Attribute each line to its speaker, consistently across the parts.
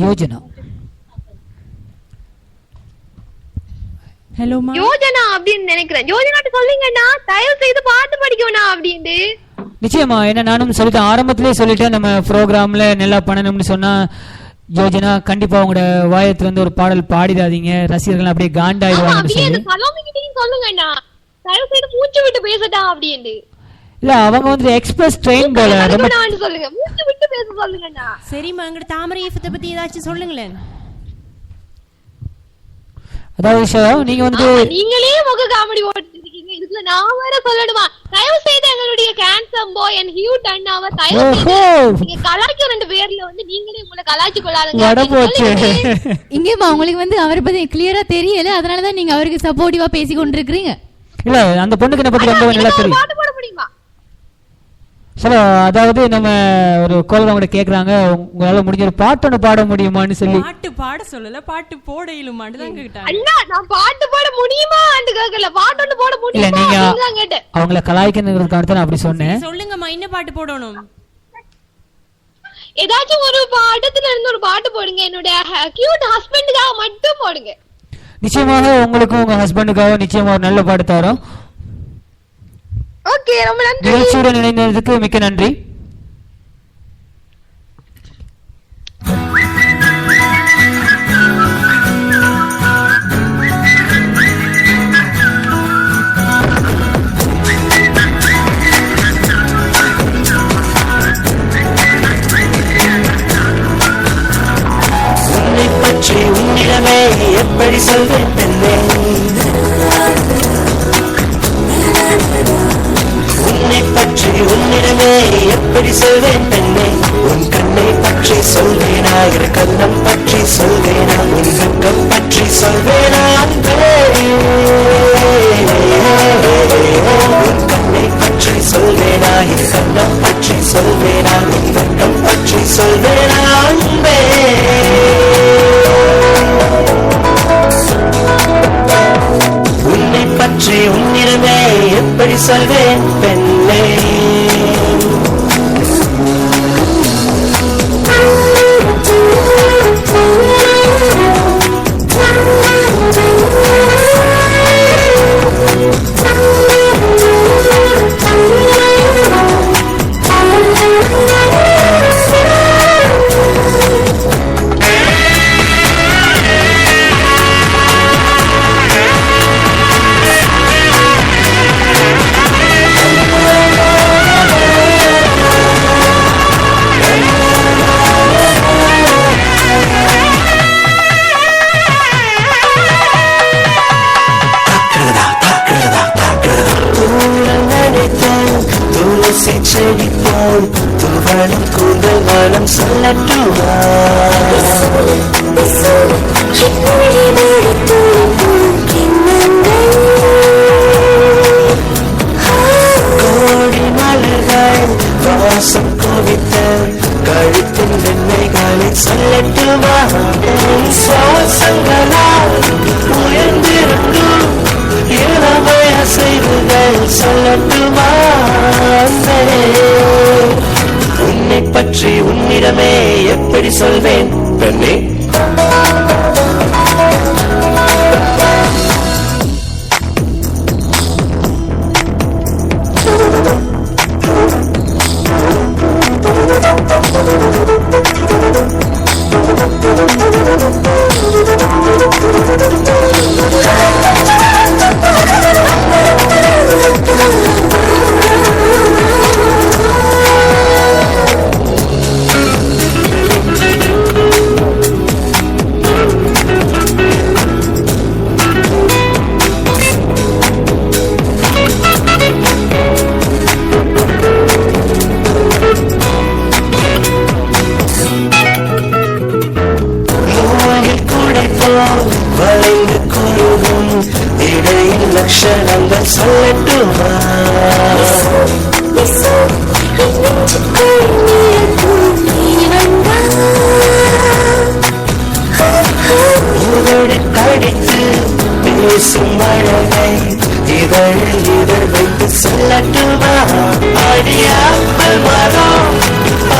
Speaker 1: Yojana.
Speaker 2: Hello மா.
Speaker 3: யோஜனா அப்படின்னு நினைக்கிறேன். யோஜனாட்ட சொல்லுங்கண்ணா, தயவு செய்து பாட்டு படிக்கணும் அப்படின்னு.
Speaker 1: நிச்சயமா, என்ன நானும் சொல்லிட்டேன், ஆரம்பத்திலே சொல்லிட்டேன், நம்ம ப்ரோக்ராம்ல நல்லா பண்ணணும்னு சொன்னா யோஜனா கண்டிப்பா உங்களோட வாயத்துல இருந்து ஒரு பாடல் பாடிடாதீங்க, ரசிகர்கள் அப்படியே காண்டாயிடுவாங்கன்னு சொல்லி.
Speaker 3: சொல்லுங்கண்ணா, தயவு செய்து மூச்சு விட்டு பேசட்டா அப்படின்னு.
Speaker 1: இல்ல அவங்க வந்து எக்ஸ்பிரஸ் ட்ரெயின் போல ரொம்ப
Speaker 3: சொல்லுங்க, மூச்சு விட்டு பேச சொல்லுங்கண்ணா.
Speaker 2: சரிம்மா, எங்கட தாமரை எஃப்எத்தை பத்தி ஏதாச்சும் சொல்லுங்களேன்.
Speaker 1: அதாவது நீங்க வந்து
Speaker 3: நீங்களே முக காமெடி ஓட்டிருக்கீங்க, இதுல நான் வேற சொல்லணுமா? தயவு செய்து எங்களுடைய கேன்சம் பாய் அண்ட் ஹியூட் அண்ணாவை தயவு செய்து நீங்க கலாய்க்க ரெண்டு பேர்ல வந்து நீங்களே உங்களை கலாய்ச்சி கொள்ளாதுங்க.
Speaker 4: இங்கேமா உங்களுக்கு வந்து அவரை பத்தி கிளியரா தெரியல, அதனாலதான் நீங்க அவருக்கு சப்போர்ட்டிவா பேசி கொண்டிருக்கீங்க.
Speaker 1: இல்ல அந்த பொண்ணுக்கு என்ன பத்தி ரொம்ப நல்லா தெரியும்.
Speaker 3: பாட்டு போட முடியுமா?
Speaker 1: சரி, அதாவது நம்ம ஒரு கோல் அவங்க கேக்குறாங்க, உங்களால முடிஞ்ச ஒரு பாட்டு ஒன்று பாட முடியுமான்னு சொல்லி.
Speaker 2: பாட்டு பாட சொல்லல, பாட்டு போட இயலுமான்னு தான் கேட்டாங்க.
Speaker 3: அண்ணா, நான் பாட்டு பாட முடியுமான்னு கேக்கல, பாட்டு ஒன்று போட முடியுமா அப்படின்னு தான் கேட்டேன்.
Speaker 1: அவங்கள கலாய்க்கிறதுக்காக தான் அப்படி சொன்னேன்.
Speaker 2: சொல்லுங்கம்மா, என்ன பாட்டு போடணும்?
Speaker 3: ஏதாச்சும் ஒரு படத்துல இருந்து ஒரு பாட்டு போடுங்க, என்னோட கியூட் ஹஸ்பண்டுக்காக மட்டும் போடுங்க.
Speaker 1: நிச்சயமாக உங்களுக்கும் உங்க ஹஸ்பண்டுக்காக நிச்சயமா ஒரு நல்ல பாட்டு தரோம்.
Speaker 3: ஓகே, ரொம்ப நன்றி.
Speaker 1: நிகழ்ச்சியுடன் இணைந்ததுக்கு மிக்க நன்றி.
Speaker 5: உன்னை பற்றி உன்னிடமே எப்படி சொல்வேன் பெண்ணே, உன்னை பற்றி உன்னிடமே எப்படி சொல்வேன் பெண்ணே, உன் கண்ணை பற்றி சொல்வேனா, இரு கண்ணம் பற்றி சொல்வேனா, உன் வெட்கம் பற்றி சொல்வேனா, உன் கண்ணை பற்றி சொல்வேனா, இரு கண்ணம் பற்றி சொல்வேனா, உன் வெட்கம் பற்றி சொல்வேனா அன்பே. உன்னை பற்றி உன்னிடமே எப்படி சொல்வேன் பெண்ணே. செடி போல் துவளும் கூந்தல் வனம் சொல்லட்டுமா, கோடி மலர்கள் வாசம் குவித்த கழுத்தின் வெண்மைகளில் சொல்லட்டுமா, சுவாசங்களால் உயர்ந்திருக்கும் இளமை அசைவுகள் சொல்லட்டுமா. உன்னை பற்றி உன்னிடமே எப்படி சொல்வேன் பெண்ணே. வளைந்து கூறும் இடையில் லட்சணங்கள் சொல்லட்டுமா, உதடு கடித்து பேசும் அழகை இதழில் இதழ் வைத்து சொல்லட்டுமா, அடியாமல் மரம்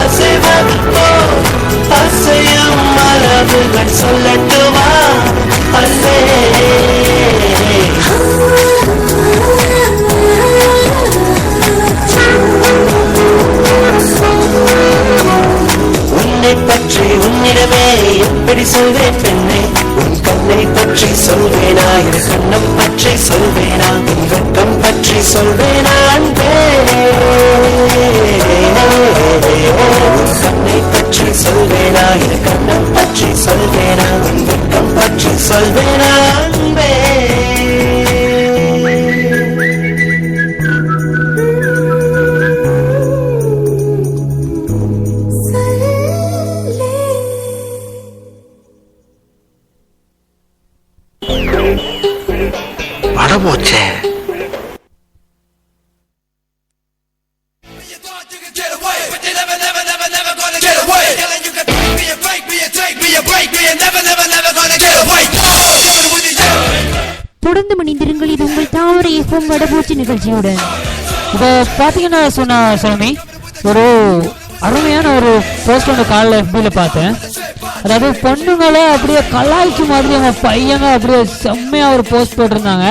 Speaker 5: அசைவது போல் அசையும் மலை கனவுகள் சொல்லட்டுமா அன்பே. உன்னை பற்றி உன்னிடமே எப்படி சொல்வேன் பெண்ணே, உன் கண்ணை பற்றி சொல்வேனா, இரு கண்ணம் பற்றி சொல்வேனா, உன் வெட்கம் பற்றி சொல்வேனா அன்பே. உன் கண்ணை பற்றி சொல்வேனா, இரு கண்ணம் பற்றி சொல்வேனா, உன் வெட்கம் பற்றி சொல்வேனா அன்பே. போச்சே.
Speaker 2: தொடர்ந்து மணிந்திருங்கள், இது உங்கள் தாமரை எஃப்எம் வடபூச்சி நிகழ்ச்சியுடன்.
Speaker 1: இப்போ பார்த்தீங்கன்னா சொன்னா சுவாமி, ஒரு அருமையான ஒரு போஸ்ட் ஒன்று காலைல FB-ல பார்த்தேன். அதாவது பொண்ணுங்களை அப்படியே கலாய்ச்சி மாதிரி அவங்க பையங்க அப்படியே செம்மையா ஒரு போஸ்ட் போட்டிருந்தாங்க.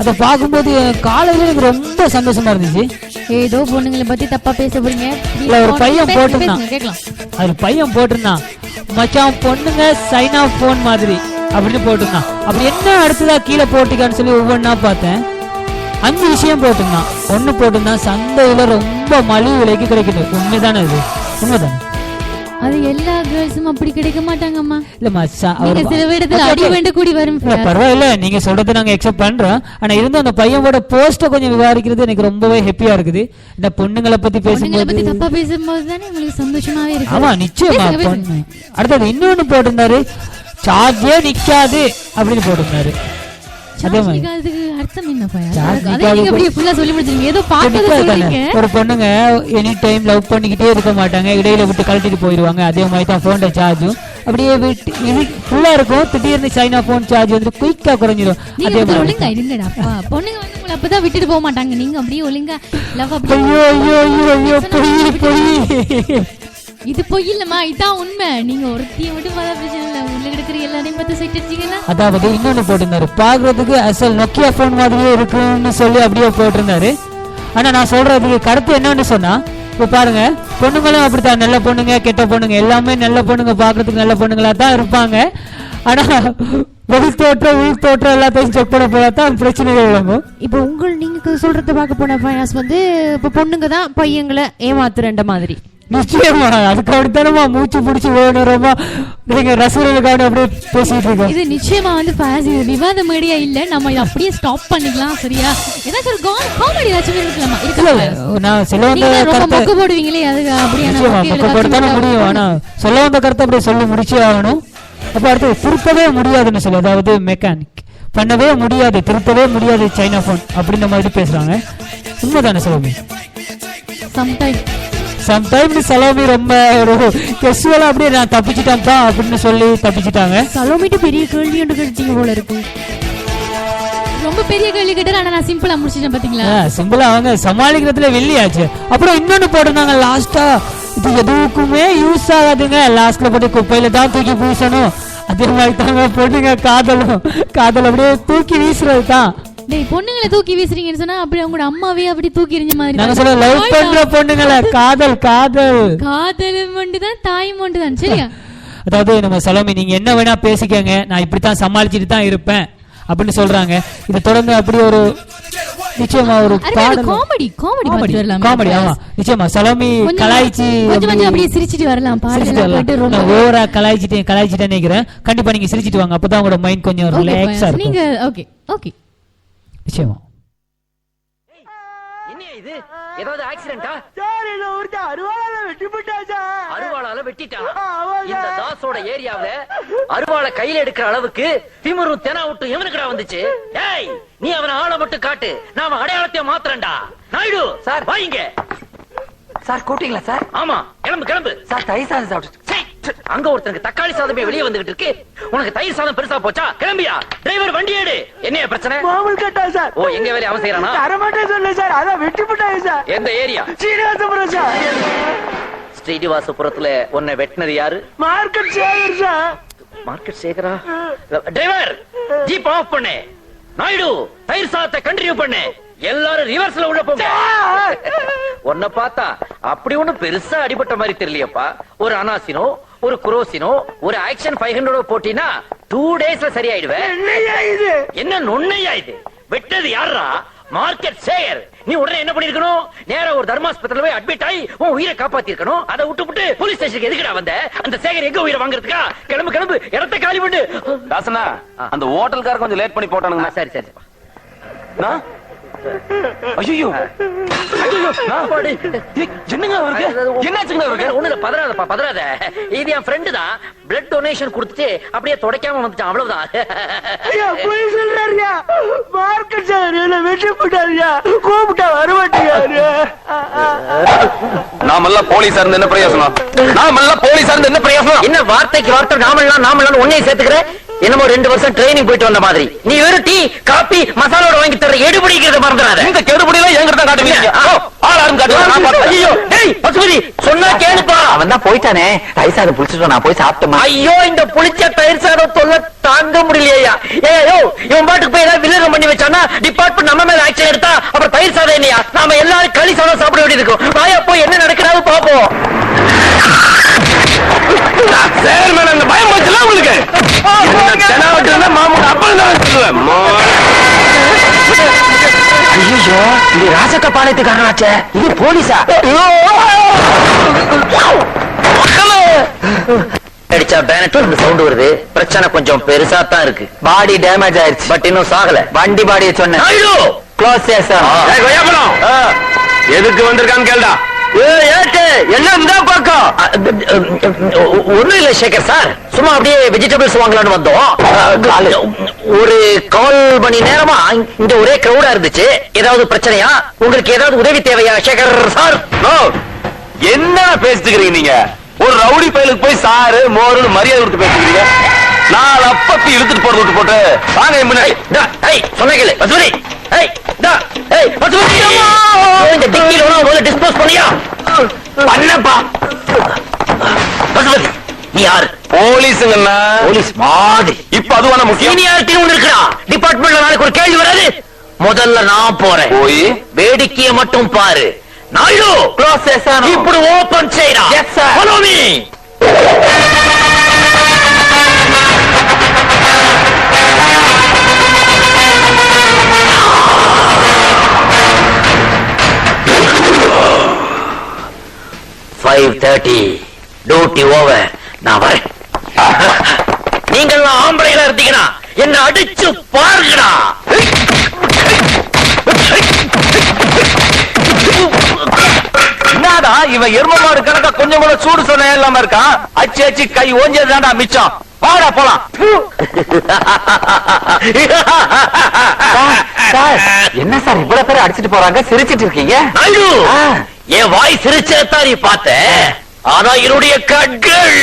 Speaker 1: அதை பார்க்கும்போது காலையில எனக்கு ரொம்ப சந்தோஷமா இருந்துச்சு.
Speaker 4: ஏதோ பொண்ணுங்களை பத்தி தப்பா பேச போறீங்க.
Speaker 1: இல்ல, ஒரு பையன் போட்டிருந்தான்.
Speaker 4: கேட்கலாம்.
Speaker 1: அது பையன் போட்டிருந்தான், மச்சான் பொண்ணுங்க சைனா போன் மாதிரி அப்படின்னு போட்டிருந்தான். அப்படி என்ன அடுத்ததா கீழே போட்டிக்கான்னு சொல்லி ஒவ்வொன்றா பார்த்தேன். 5 விஷயம் போட்டிருந்தான். ஒண்ணு போட்டிருந்தான், சந்தையில ரொம்ப மலிவு விலைக்கு கிடைக்குது. உண்மைதானே? இது உண்மைதானே?
Speaker 4: அது எல்லா கேர்ள்ஸும் அப்படி கிடைக்க மாட்டாங்கம்மா.
Speaker 1: இல்லம்மா,
Speaker 4: சில இடத்துல அடி வேண்ட கூடி வரும்.
Speaker 1: பரவாயில்ல, நீங்க சொல்றது நாங்க எக்ஸெப்ட் பண்றோம். ஆனா இருந்தும் அந்த பையனோட போஸ்ட கொஞ்சம் விவாதிக்கிறது எனக்கு ரொம்பவே ஹாப்பியா இருக்குது. இந்த பொண்ணுங்களை பத்தி பேசும்போது
Speaker 4: தப்பா பேசும்போது தானே உங்களுக்கு சந்தோஷமாவே இருக்கு.
Speaker 1: ஆமா, நிச்சயமா. பொண்ணு அடுத்தது இன்னொன்னு போட்டிருந்தாரு, சார்ஜே நிக்காது அப்படின்னு போட்டிருந்தாரு. அதே மாதிரி
Speaker 4: அர்த்தம் என்ன சொல்லி முடிச்சிருங்க. ஏதோ பாட்டு
Speaker 1: ஒரு பொண்ணுங்க எனி டைம் லவ் பண்ணிக்கிட்டே இருக்க மாட்டாங்க, இடையில விட்டு கழட்டிட்டு போயிடுவாங்க. அதே மாதிரி தான் போன் சார்ஜும் அப்படியே விட்டு இது ஃபுல்லா இருக்கும். திடீர்னு சைனா போன் சார்ஜ் வந்து குயிக்கா குறைஞ்சிடும். அதே மாதிரி
Speaker 4: ஒழுங்கா இருங்கடாப்பா. பொண்ணுங்க வந்து உங்களை அப்பதான் விட்டுட்டு போக மாட்டாங்க. நீங்க அப்படியே ஒழுங்கா லவ் அப்படி.
Speaker 1: ஐயோ ஐயோ ஐயோ ஐயோ, பொய் பொய்.
Speaker 4: இது பொய் இல்லம்மா, இதான் உண்மை. நீங்க ஒருத்தியை மட்டும் பார்த்தா பிரச்சனை இல்ல, உள்ள கிடக்குற எல்லாரையும் பார்த்து செட் அடிச்சீங்கன்னா.
Speaker 1: அதாவது இன்னொன்னு போட்டிருந்தாரு, பாக்குறதுக்கு அசல் நோக்கியா போன் மாதிரியே இருக்குன்னு சொல்லி அப்படியே போட்டிருந்தாரு. ஆனா நான் சொல்றதுக்கு கருத்து என்னன்னு சொன்னா, இப்ப பாருங்க, பொண்ணுங்களும் அப்படித்தான், நல்ல பொண்ணுங்க கெட்ட பொண்ணுங்க எல்லாமே நல்ல பொண்ணுங்க, பாக்குறதுக்கு நல்ல பொண்ணுங்களா தான் இருப்பாங்க. ஆனா வெளி தோற்றம் உள் தோற்றம் எல்லாத்தையும் செக் பண்ண போதான் பிரச்சனைகள் விளங்கும்.
Speaker 2: இப்ப நீங்க சொல்றத பார்க்க போன பையன்ஸ் வந்து இப்ப பொண்ணுங்க தான் பையங்களை ஏமாத்துறன்ற மாதிரி.
Speaker 1: நிச்சயமா, அதுக்கு அப்படித்தானமா மூச்சு பிடிச்சி ஓடுறோமா நீங்க ரசிகர்களுக்காக அப்படியே பேசிட்டு இருக்கோம்.
Speaker 4: இது நிச்சயமா வந்து விவாத மீடியா இல்ல, நம்ம இதை அப்படியே ஸ்டாப் பண்ணிக்கலாம். சரியா? ஏதாச்சும் ஒரு காமெடி ஏதாச்சும் இருக்கலாமா?
Speaker 1: நான் சொல்ல வந்த கருத்து
Speaker 4: போடுவீங்களே, அது அப்படியே
Speaker 1: போடுத்தானே முடியும். ஆனா சொல்ல வந்த கருத்தை அப்படியே சொல்லி முடிச்சே ஆகணும். அப்ப அடுத்து திருப்பவே முடியாதுன்னு சொல்லி, அதாவது மெக்கானிக் பண்ணவே முடியாது, திருப்பவே முடியாது சைனா போன் அப்படின்ற மாதிரி பேசுறாங்க. உண்மைதானே சலோமி? சம்டைம்ஸ் சலோமி ரொம்ப ஒரு கெஸ்டுவலா அப்படியே நான் தப்பிச்சிட்டேன்ப்பா அப்படின்னு சொல்லி தப்பிச்சிட்டாங்க.
Speaker 2: சலோமிட்டு பெரிய கேள்வி ஒன்று கேட்டீங்க போல இருக்கு.
Speaker 4: ரொம்ப பெரிய கேள்வி கேட்டாரு, ஆனா நான் சிம்பிளா முடிச்சிட்டேன். பாத்தீங்களா?
Speaker 1: சிம்பிளா அவங்க சமாளிக்கிறதுல வெள்ளியாச்சு. அப்புறம் இன்னொன்னு போட்டிருந்தாங்க லாஸ்டா, இது எதுக்குமே யூஸ் ஆகாதுங்க, லாஸ்ட்ல போட்டு குப்பையில தான் தூக்கி பூசணும். அதே மாதிரி தாங்க பொண்ணுங்க காதல் அப்படியே தூக்கி வீசுறது தான்.
Speaker 4: பொண்ணுங்களை தூக்கி வீசுறீங்கன்னு சொன்னா அப்படி அவங்களோட அம்மாவே அப்படி தூக்கி எறிஞ்ச மாதிரி.
Speaker 1: நாங்க சொல்ல லவ் பண்ற பொண்ணுங்களை காதல்
Speaker 4: ஒன்றுதான், தாய் ஒன்றுதான். சரியா?
Speaker 1: அதாவது நம்ம சலோமி, நீங்க என்ன வேணா பேசிக்கங்க, நான் இப்படித்தான் சமாளிச்சுட்டு தான் இருப்பேன் அப்படின்னு சொல்றாங்க. இதை தொடர்ந்து அப்படி ஒரு நிச்சயமா ஒரு காமெடி. ஆமா, நிச்சயமா சலோமி கலாய்ச்சி
Speaker 4: அப்படியே சிரிச்சிட்டு வரலாம்.
Speaker 1: ஓவரா கலாய்ச்சிட்டேன்னு நினைக்கிறேன். கண்டிப்பா நீங்க சிரிச்சிட்டு வாங்க, அப்பதான் உங்களோட மைண்ட் கொஞ்சம் ரிலாக்ஸா இருக்கும்.
Speaker 4: நீங்க ஓகே
Speaker 1: நிச்சயமா.
Speaker 6: என்ன இது? ஏதாவது ஆக்சிடென்ட்டா? சார், இல்ல ஒருத்த அருவாளால வெட்டிட்டா சார். அருவாளால வெட்டிட்டானா? இந்த தாசோட ஏரியாவுல அருவாளை கையில எடுக்கிற அளவுக்கு திமிரும் தெனாவுட்டும் எவனுக்குடா வந்துச்சு? ஏய், நீ அவனை ஆளை மட்டும் காட்டு, நாம அடையாளத்தை மாத்துறேன்டா. நாயுடு சார், வாங்க சார். கூட்டிங்களா சார்? ஆமா, கிளம்பு சார். தயிர் சாதம் சாப்பிட்டு அங்க ஒருத்தனுக்கு தக்காளி சாதமே வெளியே வந்துகிட்டு இருக்கு, உனக்கு தயிர் சாதம் பெருசா போச்சா? கிளம்பியா? டிரைவர் வண்டி எடு. என்ன பிரச்சனை? மாமூல் கட்டா சார். ஓ, எங்க வேலைய அவன் செய்யறானா? தரமாட்டே சொல்ல சார், அதான் வெட்டி போட்டாங்க சார். எந்த ஏரியா? ஸ்ரீனிவாசபுரம் சார். ஸ்ரீனிவாசபுரத்துல உன்னை வெட்டினது யாரு? Market Sekar sir. மார்க்கெட் சேகரா டிரைவர் ஜீப் ஆஃப் பண்ணு. நாயுடு தயிர் சாதத்தை கண்டினியூ பண்ணு. எல்லாரும் ரிவர்ஸ்ல உள்ள போங்க. உன்னை பார்த்தா அப்படி ஒண்ணு பெருசா அடிபட்ட மாதிரி தெரியலையப்பா. ஒரு அனாசினோ ஒரு குரோசினோ ஒரு ஆக்ஷன் 500 போட்டினா 2 daysல சரியாயிடுவேன். என்ன நொன்னையா இது? வெட்டது யாரா? மார்க்கெட் சேகர். நீ உடனே என்ன பண்ணிருக்கணும்? நேரா ஒரு தர்மாஸ்பத்திரியில போய் அட்மிட் ஆகி உன் உயிரை காப்பாத்தி இருக்கணும். அதை விட்டு போலீஸ் ஸ்டேஷனுக்கு எதுக்குடா வந்த? அந்த சேகர் எங்க உயிரை வாங்குறதுக்கா? கிளம்பு இடத்தை காலி பண்ணு.
Speaker 7: தாசனா அந்த ஹோட்டல்கார கொஞ்சம் லேட் பண்ணி போட்டானுங்க.
Speaker 6: சரி
Speaker 7: ஐயோ என்னங்க அவருக்கு என்னாச்சுங்க அவருக்கு?
Speaker 6: ஒண்ணுல பதறாத. இது என் ஃப்ரெண்டு தான். பிளட் டொனேஷன் கொடுத்துட்டு அப்படியே துடைக்காம வந்துட்டான். அவ்வளவுதான்.
Speaker 8: மார்க்கெட் சார் என்ன வெற்றி போட்டாரியா? கூப்பிட்டா வரமாட்டேங்காரு.
Speaker 7: நாமெல்லாம் போலீஸா இருந்து என்ன பிரயோசனம்?
Speaker 6: என்ன வார்த்தைக்கு வார்த்தை நாமெல்லாம் ஒன்னே சேர்த்துக்கிறேன். என்னமோ 2 வருஷம் ட்ரைனிங் போயிட்டு வந்த மாதிரி. நீ வெறும் டீ காபி மசாலோட வாங்கி தர எடுபடிக்கிறத மறந்துடாத.
Speaker 7: இந்த கெடுபடியெல்லாம் என்கிட்ட தான் காட்டுவீங்க. ஆளாரும் காட்டுவேன்.
Speaker 6: ஐயோ டேய் பசுபதி சொன்னா கேளுப்பா.
Speaker 8: அவன் தான் போயிட்டானே. தயிர் சாதம் புளிச்சிட்டு நான் போய் சாப்பிட்டேன்.
Speaker 6: ஐயோ இந்த புளிச்ச தயிர் சாதம் தொல்லை தாங்க முடியலையா? ஏயோ இவன் பாட்டுக்கு போய் ஏதாவது வில்லகம் பண்ணி வச்சானா டிபார்ட்மெண்ட் நம்ம மேல ஆக்ஷன் எடுத்தா அப்புறம் தயிர் சாதம் இல்லையா? நாம எல்லாரும் களி சாதம் சாப்பிட வேண்டியது இருக்கும். வாயா போய் என்ன நடக்கிறாரு பாப்போம்.
Speaker 7: சேர்மேன் அந்த பயம் வச்சுல உங்களுக்கு மாமூல் அப்பல் தான் சொல்லுவேன்.
Speaker 6: ஐயோ இது ராசக்கப்பாளையத்துக்காரனாச்சே. இது போலீஸா? அடிச்சா பேனட்ல இருந்து சவுண்ட் வருது. பிரச்சனை கொஞ்சம் பெருசா தான் இருக்கு.
Speaker 8: பாடி டேமேஜ் ஆயிருச்சு.
Speaker 6: பட் இன்னும் சாகல.
Speaker 8: வண்டி பாடியை சொன்னேன்.
Speaker 6: க்ளோஸ்
Speaker 7: எதுக்கு வந்திருக்கான்னு கேள்டா.
Speaker 6: என்ன ஒண்ணும் இல்ல சேகர் சார். சும்மா அப்படியே வெஜிடபிள்ஸ் வாங்கலாம்னு வந்தோம். ஒரு 1/4 மணி நேரமா இங்க ஒரே கிரௌடா இருந்துச்சு. ஏதாவது பிரச்சனையா? உங்களுக்கு ஏதாவது உதவி தேவையா சேகர் சார்?
Speaker 7: என்ன பேசிட்டு நீங்க? ஒரு ரவுடி பயலுக்கு போய் சாரு மோருன்னு மரியாதை கொடுத்து பேசுறீங்க. 4 அப்பத்தி இழுத்துட்டு போறது விட்டு போட்டு வாங்க முன்னாடி.
Speaker 6: சொன்ன கேளு பசுபதி. இந்த டிக்கில டிஸ்போஸ் பண்ணியா? பண்ணப்பா. பசுபதி நீ யாரு?
Speaker 7: போலீஸுங்கண்ணா.
Speaker 6: போலீஸ் மாதிரி.
Speaker 7: இப்ப அதுவான முக்கியம்.
Speaker 6: சீனியாரிட்டி ஒண்ணு இருக்கிறா. டிபார்ட்மெண்ட்ல நாளைக்கு ஒரு கேள்வி வராது. முதல்ல நான் போறேன்.
Speaker 7: போய்
Speaker 6: வேடிக்கையை மட்டும் பாரு. நாயுடு ఇప్పుడు ఓపెన్ చేయరా? Follow me. Duty over. நான் வரேன். நீங்கெல்லாம் ஆம்பளைகளா இருந்தீங்கன்னா என்ன அடிச்சு பாருங்கடா.
Speaker 7: என்னடா இவன் எருமமாடு கணக்கா கொஞ்சம் கூட சூடு சொன்ன இல்லாம இருக்கான். அச்சு கை ஓஞ்சதுதான்டா மிச்சம். வாடா போலாம்.
Speaker 8: என்ன சார் இவ்வளவு பேர் அடிச்சிட்டு போறாங்க? சிரிச்சிட்டு இருக்கீங்க.
Speaker 6: என் வாய் சிரிச்சதான் நீ பார்த்த. ஆனா என்னுடைய கண்கள்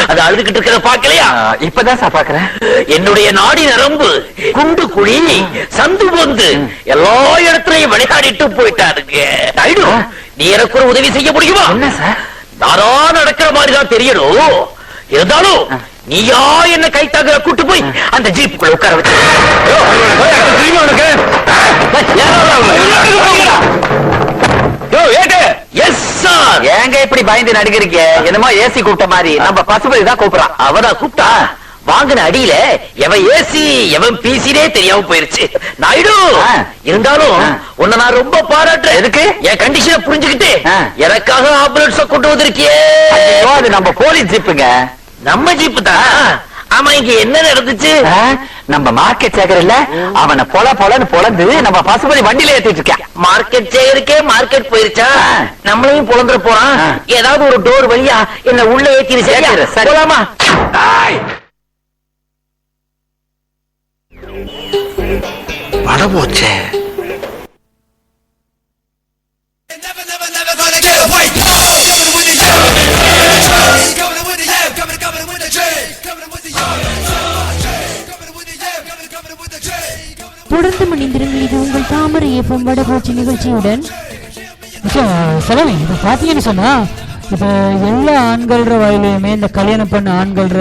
Speaker 6: அது அழுதுகிட்டு இருக்கிற பாக்கலையா?
Speaker 8: இப்பதான் சார் பாக்குறேன்.
Speaker 6: என்னுடைய நாடி நரம்பு குண்டு குழி சந்து பொந்து எல்லா இடத்துலயும் விளையாடிட்டு போயிட்டாருங்க. நாயுடு நீ எனக்கு ஒரு உதவி செய்ய முடியுமா?
Speaker 8: என்ன சார்?
Speaker 6: நானா நடக்கிற மாதிரிதான் தெரியணும். இருந்தாலும் நீயா என்ன கை தாக்குற கூட்டு போய் அந்த ஜீப்புக்குள்ள உட்கார வச்சு.
Speaker 8: ஏங்க இப்படி பயந்து நடிக்கிறீங்க? என்னமோ ஏசி கூப்பிட்ட மாதிரி. நம்ம பசுபதி தான் கூப்பிடுறான்.
Speaker 6: அவதான் கூப்பிட்டா வாங்கின அடியில எவன் ஏசி எவன் பிசினே தெரியாம போயிருச்சு. நாயுடு இருந்தாலும் உன்னை நான் ரொம்ப பாராட்டுறேன்.
Speaker 8: எதுக்கு?
Speaker 6: என் கண்டிஷனை புரிஞ்சுக்கிட்டு எனக்காக ஆம்புலன்ஸ் கொண்டு வந்திருக்கியே.
Speaker 8: அது நம்ம போலீஸ் ஜீப்புங்க.
Speaker 6: நம்ம ஜீப்பு தான். ஆமா இங்க என்ன நடந்துச்சு?
Speaker 8: நம்ம மார்க்கெட் சேகர் இல்ல, அவனை பொலன்னு பொலந்து நம்ம பசுபதி வண்டியில ஏத்திட்டு இருக்கேன்.
Speaker 6: மார்க்கெட் சேகருக்கே மார்க்கெட் போயிருச்சா? நம்மளையும் பொலந்துற போறான். ஏதாவது ஒரு டோர் வழியா என்ன உள்ள ஏத்திரு. சரி போலாமா?
Speaker 5: பட போச்சே.
Speaker 2: தொடர்ந்து மணிந்திருங்கள். இது உங்கள் தாமரை FM வடபோச்சி நிகழ்ச்சியுடன்.
Speaker 1: செலவி இப்ப பாத்தீங்கன்னு சொன்னா இப்ப எல்லா ஆண்கள்ற வாயிலையுமே இந்த கல்யாணம் பண்ண ஆண்கள்ற